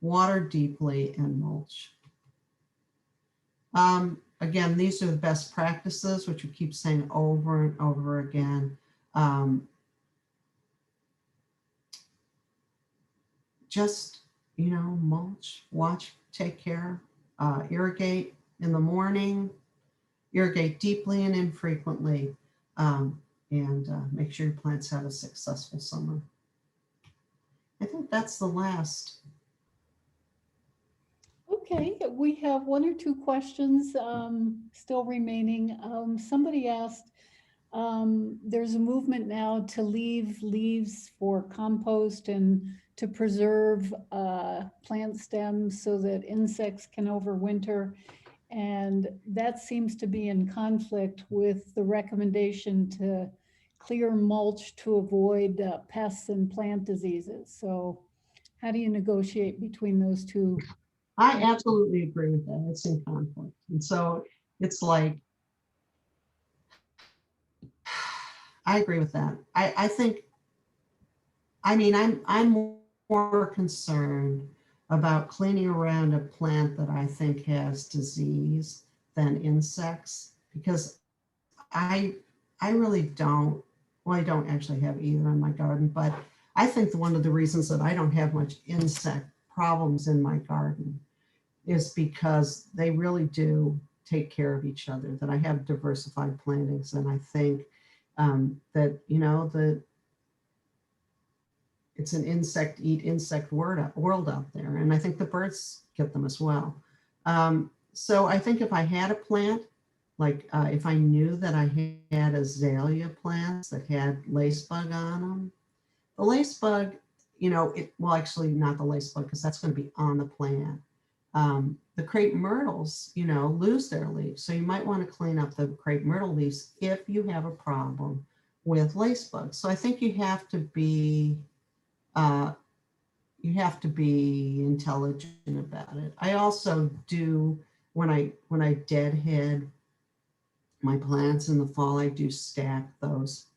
water deeply and mulch. Again, these are the best practices, which we keep saying over and over again. Just, you know, mulch, watch, take care, irrigate in the morning, irrigate deeply and infrequently, and make sure your plants have a successful summer. I think that's the last. Okay, we have one or two questions still remaining. Somebody asked, there's a movement now to leave leaves for compost and to preserve plant stems so that insects can overwinter. And that seems to be in conflict with the recommendation to clear mulch to avoid pests and plant diseases. So how do you negotiate between those two? I absolutely agree with that. It's in conflict. And so it's like, I agree with that. I think, I mean, I'm more concerned about cleaning around a plant that I think has disease than insects, because I really don't, well, I don't actually have either in my garden, but I think one of the reasons that I don't have much insect problems in my garden is because they really do take care of each other, that I have diversified plantings. And I think that, you know, it's an insect eat insect world out there. And I think the birds get them as well. So I think if I had a plant, like if I knew that I had azalea plants that had lacebug on them, the lacebug, you know, well, actually not the lacebug, because that's going to be on the plant. The crepe myrtles, you know, lose their leaves. So you might want to clean up the crepe myrtle leaves if you have a problem with lacebugs. So I think you have to be intelligent about it. I also do, when I deadhead my plants in the fall, I do stack those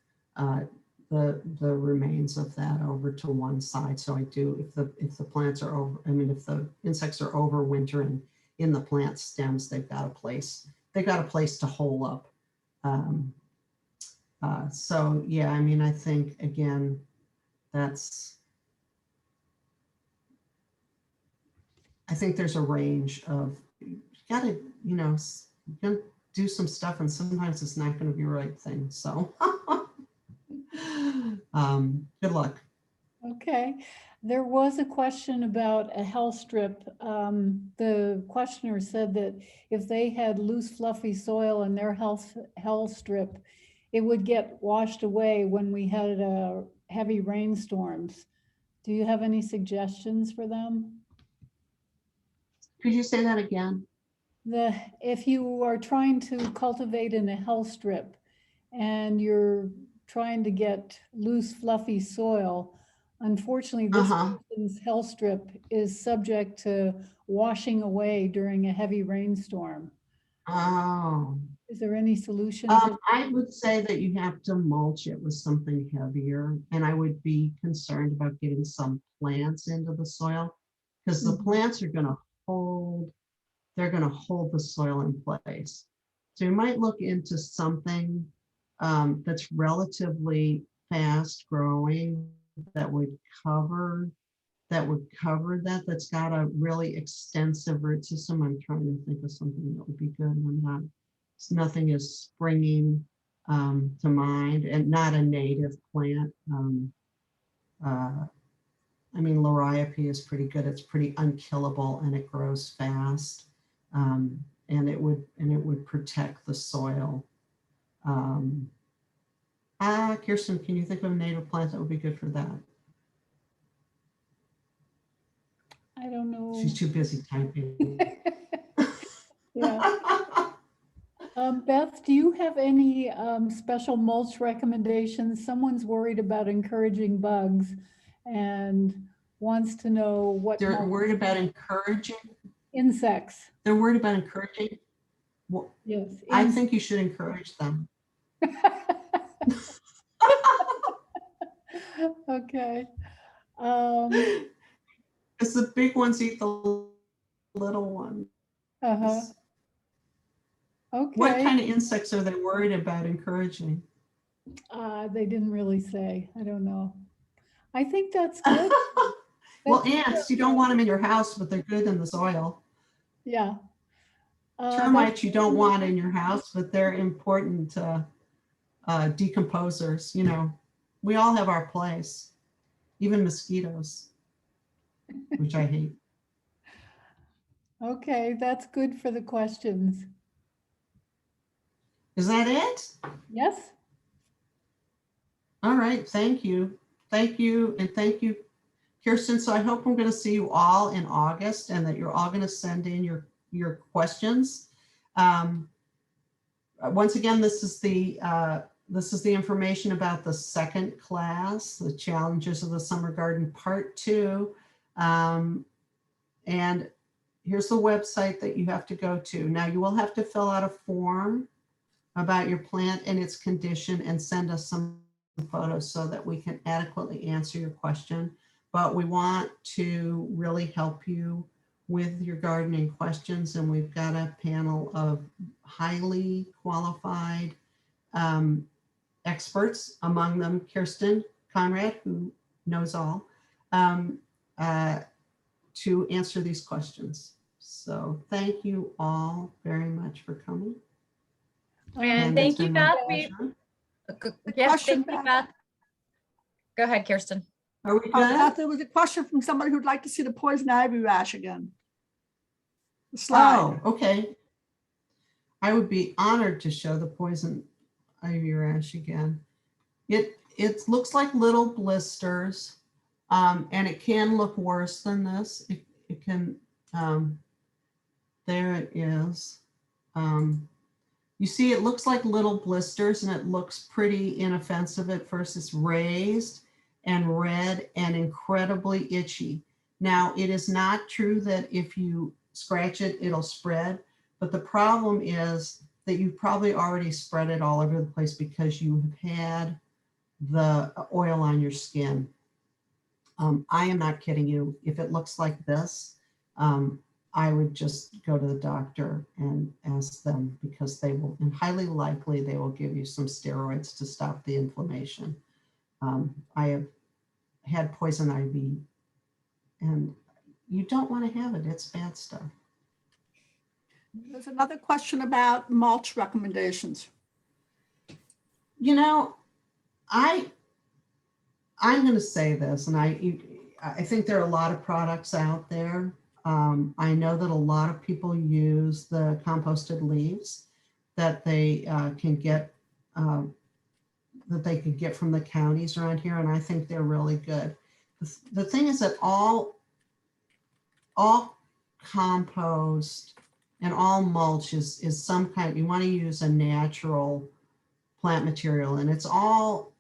the remains of that over to one side. So I do, if the plants are over, I mean, if the insects are overwintering in the plant stems, they've got a place to hole up. So yeah, I mean, I think again, I think there's a range of, you gotta, you know, you're gonna do some stuff and sometimes it's not gonna be the right thing, so. Good luck. Okay, there was a question about a hell strip. The questioner said that if they had loose, fluffy soil in their hell strip, it would get washed away when we had heavy rainstorms. Do you have any suggestions for them? Could you say that again? If you are trying to cultivate in a hell strip and you're trying to get loose, fluffy soil, unfortunately, this person's hell strip is subject to washing away during a heavy rainstorm. Oh. Is there any solution? I would say that you have to mulch it with something heavier, and I would be concerned about getting some plants into the soil, because the plants are going to hold the soil in place. So you might look into something that's relatively fast growing that would cover that, that's got a really extensive root system. I'm trying to think of something that would be good. Nothing is springing to mind, and not a native plant. I mean, liriope is pretty good. It's pretty unkillable and it grows fast. And it would protect the soil. Kirsten, can you think of a native plant that would be good for that? I don't know. She's too busy typing. Yeah. Beth, do you have any special mulch recommendations? Someone's worried about encouraging bugs and wants to know what. They're worried about encouraging? Insects. They're worried about encouraging? Well, yes. I think you should encourage them. Okay. Because the big ones eat the little ones. Uh-huh. Okay. What kind of insects are they worried about encouraging? They didn't really say. I don't know. I think that's good. Well, ants, you don't want them in your house, but they're good in the soil. Yeah. Termites you don't want in your house, but they're important decomposers. You know, we all have our place, even mosquitoes, which I hate. Okay, that's good for the questions. Is that it? Yes. All right, thank you. Thank you, and thank you, Kirsten. So I hope I'm going to see you all in August and that you're all going to send in your questions. Once again, this is the This is the information about the second class, the Challenges of the Summer Garden Part 2. And here's the website that you have to go to. Now you will have to fill out a form about your plant and its condition and send us some photos so that we can adequately answer your question. But we want to really help you with your gardening questions, and we've got a panel of highly qualified experts, among them Kirsten Conrad, who knows all, to answer these questions. So thank you all very much for coming. And it's thank you, been my Beth. pleasure. Yes, Question, thank you, Beth. Beth. Go ahead, Kirsten. Are we Beth, good? there was a question from somebody who'd like to see the poison ivy rash again. The slide. Oh, okay. I would be honored to show the poison ivy rash again. It looks like little blisters, and it can look worse than this. It can, there it is. You see, it looks like little blisters, and it looks pretty inoffensive at first. It's raised and red and incredibly itchy. Now, it is not true that if you scratch it, it'll spread, but the problem is that you've probably already spread it all over the place because you have had the oil on your skin. I am not kidding you. If it looks like this, I would just go to the doctor and ask them, because they will, and highly likely they will give you some steroids to stop the inflammation. I have had poison ivy, and you don't want to have it. It's bad stuff. There's another question about mulch recommendations. You know, I'm going to say this, and I think there are a lot of products out there. I know that a lot of people use the composted leaves that they can get from the counties around here, and I think they're really good. The thing is that all compost and all mulch is some kind. You want to use a natural plant material, and it's all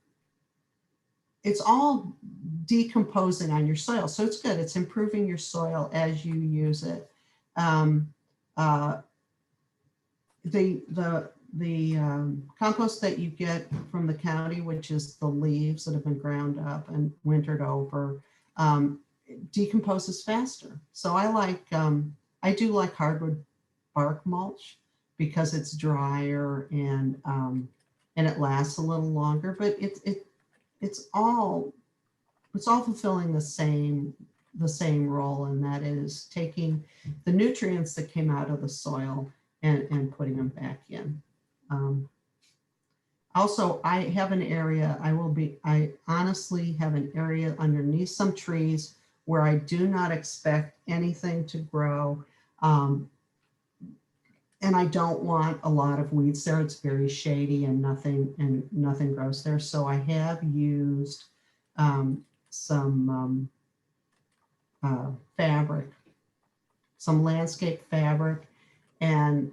decomposing on your soil. So it's good. It's improving your soil as you use it. The compost that you get from the county, which is the leaves that have been ground up and wintered over, decomposes faster. So I do like hardwood bark mulch because it's drier and it lasts a little longer, but it's all fulfilling the same role, and that is taking the nutrients that came out of the soil and putting them back in. Also, I have an area, I honestly have an area underneath some trees where I do not expect anything to grow. And I don't want a lot of weeds there. It's very shady and nothing grows there. So I have used some fabric, some landscape fabric, and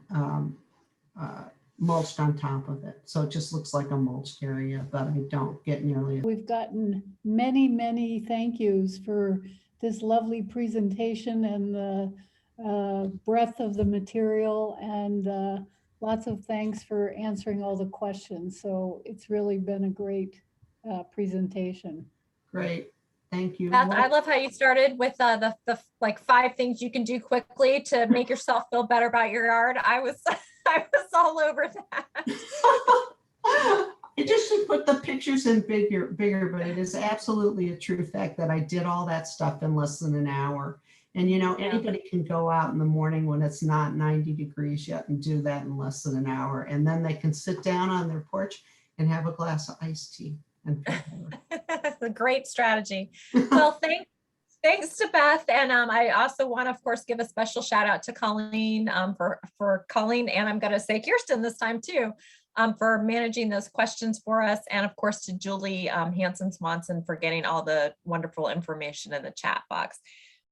mulched on top of it. So it just looks like a mulched area, but I don't get nearly. We've gotten many, many thank yous for this lovely presentation and the breadth of the material, and lots of thanks for answering all the questions. So it's really been a great presentation. Great, thank you. Beth, I love how you started with the like 5 things you can do quickly to make yourself feel better about your yard. I was all over that. I just should put the pictures in bigger, but it is absolutely a true fact that I did all that stuff in less than an hour. And you know, anybody can go out in the morning when it's not 90 degrees yet and do that in less than an hour. And then they can sit down on their porch and have a glass of iced tea. And That's a great strategy. Well, thanks to Beth. And I also want to, of course, give a special shout out to Colleen for Colleen, and I'm going to say Kirsten this time too, for managing those questions for us. And of course to Julie Hansen-Swanson for getting all the wonderful information in the chat box.